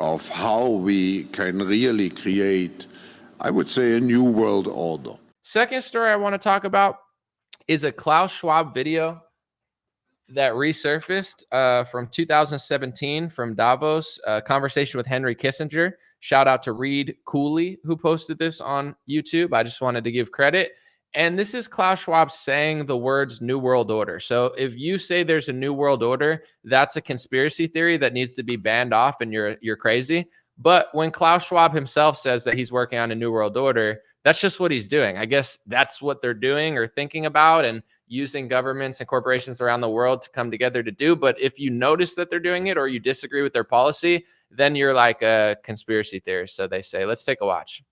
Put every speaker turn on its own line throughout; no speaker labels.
of how we can really create, I would say, a new world order.
Second story I want to talk about is a Klaus Schwab video that resurfaced from 2017 from Davos, a conversation with Henry Kissinger. Shout out to Reed Cooley, who posted this on YouTube. I just wanted to give credit. And this is Klaus Schwab saying the words New World Order. So if you say there's a New World Order, that's a conspiracy theory that needs to be banned off and you're crazy. But when Klaus Schwab himself says that he's working on a New World Order, that's just what he's doing. I guess that's what they're doing or thinking about and using governments and corporations around the world to come together to do. But if you notice that they're doing it or you disagree with their policy, then you're like a conspiracy theorist. So they say, let's take a watch.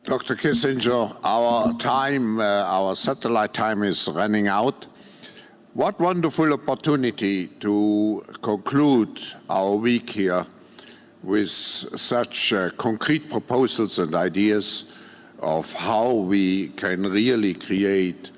Dr. Kissinger, our satellite time is running out. What wonderful opportunity to conclude our week here with such concrete proposals and ideas of how we can really create,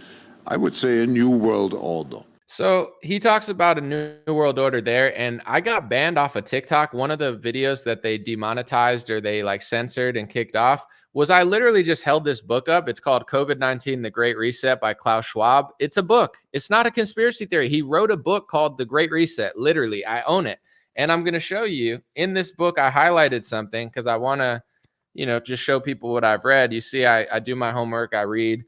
I would say, a new world order.
So he talks about a new world order there, and I got banned off of TikTok. One of the videos that they demonetized or they like censored and kicked off was I literally just held this book up. It's called COVID-19, The Great Reset by Klaus Schwab. It's a book. It's not a conspiracy theory. He wrote a book called The Great Reset. Literally, I own it. And I'm going to show you in this book, I highlighted something because I want to, just show people what I've read. You see, I do my homework. I read.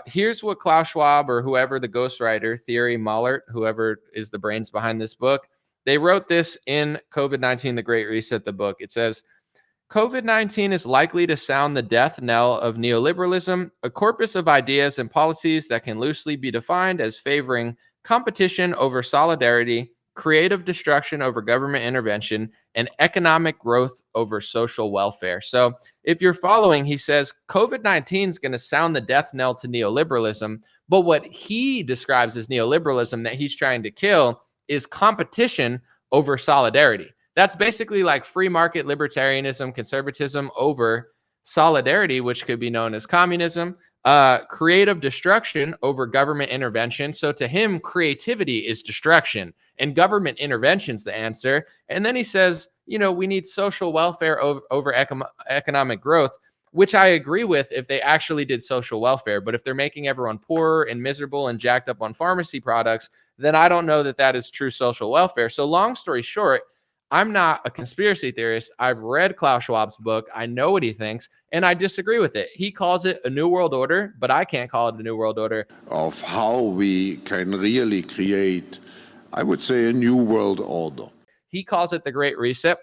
Here's what Klaus Schwab or whoever the ghostwriter, Thierry Mollert, whoever is the brains behind this book, they wrote this in COVID-19, The Great Reset, the book. It says, COVID-19 is likely to sound the death knell of neoliberalism, a corpus of ideas and policies that can loosely be defined as favoring competition over solidarity, creative destruction over government intervention, and economic growth over social welfare. So if you're following, he says COVID-19 is going to sound the death knell to neoliberalism, but what he describes as neoliberalism that he's trying to kill is competition over solidarity. That's basically like free market libertarianism, conservatism over solidarity, which could be known as communism, creative destruction over government intervention. So to him, creativity is destruction and government intervention's the answer. And then he says, we need social welfare over economic growth, which I agree with if they actually did social welfare. But if they're making everyone poorer and miserable and jacked up on pharmacy products, then I don't know that that is true social welfare. So long story short, I'm not a conspiracy theorist. I've read Klaus Schwab's book. I know what he thinks, and I disagree with it. He calls it a new world order, but I can't call it a new world order.
Of how we can really create, I would say, a new world order.
He calls it the Great Reset,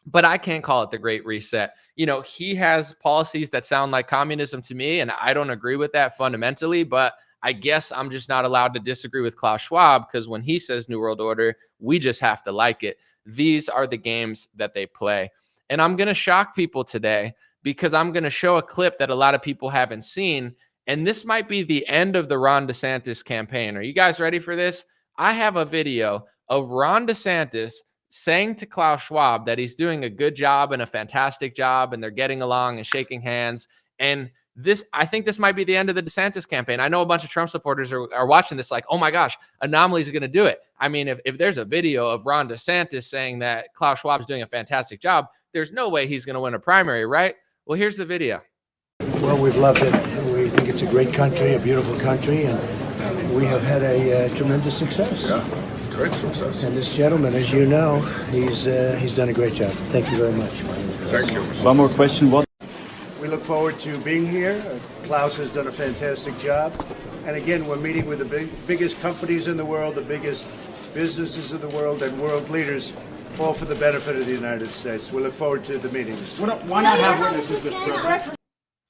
but I can't call it the Great Reset. He has policies that sound like communism to me, and I don't agree with that fundamentally, but I guess I'm just not allowed to disagree with Klaus Schwab because when he says new world order, we just have to like it. These are the games that they play. And I'm going to shock people today because I'm going to show a clip that a lot of people haven't seen. And this might be the end of the Ron DeSantis campaign. Are you guys ready for this? I have a video of Ron DeSantis saying to Klaus Schwab that he's doing a good job and a fantastic job and they're getting along and shaking hands. And I think this might be the end of the DeSantis campaign. I know a bunch of Trump supporters are watching this like, oh my gosh, anomalies are going to do it. I mean, if there's a video of Ron DeSantis saying that Klaus Schwab is doing a fantastic job, there's no way he's going to win a primary, right? Well, here's the video.
Well, we've loved it. We think it's a great country, a beautiful country, and we have had a tremendous success.
Yeah, great success.
And this gentleman, as you know, he's done a great job. Thank you very much.
Thank you.
One more question.
We look forward to being here. Klaus has done a fantastic job. And again, we're meeting with the biggest companies in the world, the biggest businesses in the world, and world leaders, all for the benefit of the United States. We look forward to the meetings.
Why not have witnesses this program?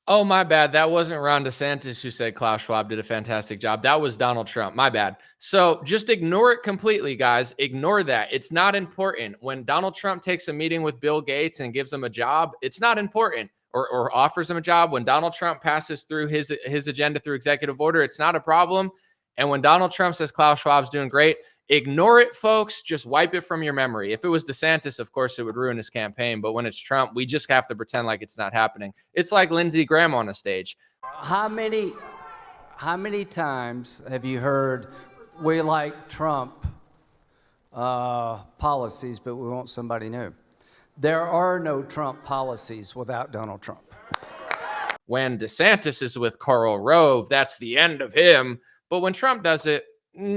Oh, my bad. That wasn't Ron DeSantis who said Klaus Schwab did a fantastic job. That was Donald Trump. My bad. So just ignore it completely, guys. Ignore that. It's not important. When Donald Trump takes a meeting with Bill Gates and gives him a job, it's not important. Or offers him a job. When Donald Trump passes through his agenda through executive order, it's not a problem. And when Donald Trump says Klaus Schwab's doing great, ignore it, folks. Just wipe it from your memory. If it was DeSantis, of course, it would ruin his campaign. But when it's Trump, we just have to pretend like it's not happening. It's like Lindsey Graham on a stage.
How many times have you heard we like Trump policies, but we want somebody new? There are no Trump policies without Donald Trump.
When DeSantis is with Karl Rove, that's the end of him. But when Trump does it,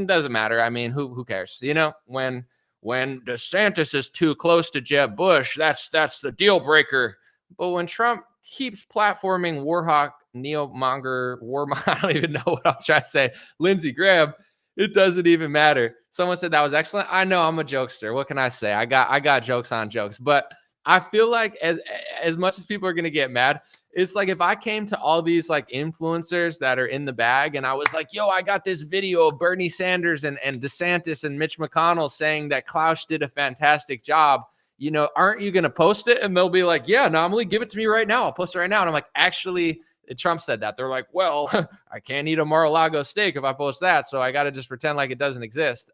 doesn't matter. I mean, who cares? You know, when DeSantis is too close to Jeb Bush, that's the deal breaker. But when Trump keeps platforming warhawk, neomonger, I don't even know what I'm trying to say, Lindsey Graham, it doesn't even matter. Someone said that was excellent. I know, I'm a jokester. What can I say? I got jokes on jokes. But I feel like as much as people are going to get mad, it's like if I came to all these like influencers that are in the bag and I was like, yo, I got this video of Bernie Sanders and DeSantis and Mitch McConnell saying that Klaus did a fantastic job. You know, aren't you going to post it? And they'll be like, yeah, nominally, give it to me right now. I'll post it right now. And I'm like, actually, Trump said that. They're like, well, I can't eat a Mar-a-Lago steak if I post that. So I got to just pretend like it doesn't exist.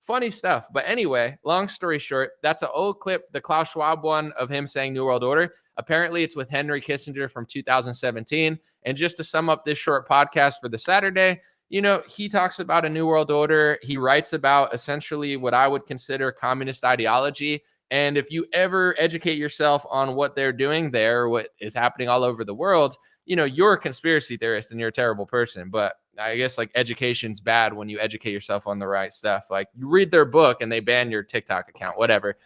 Funny stuff. But anyway, long story short, that's an old clip, the Klaus Schwab one of him saying New World Order. Apparently, it's with Henry Kissinger from 2017. And just to sum up this short podcast for the Saturday, you know, he talks about a New World Order. He writes about essentially what I would consider communist ideology. And if you ever educate yourself on what they're doing there, what is happening all over the world, you know, you're a conspiracy theorist and you're a terrible person. But I guess like education's bad when you educate yourself on the right stuff. Like you read their book and they ban your TikTok account, whatever.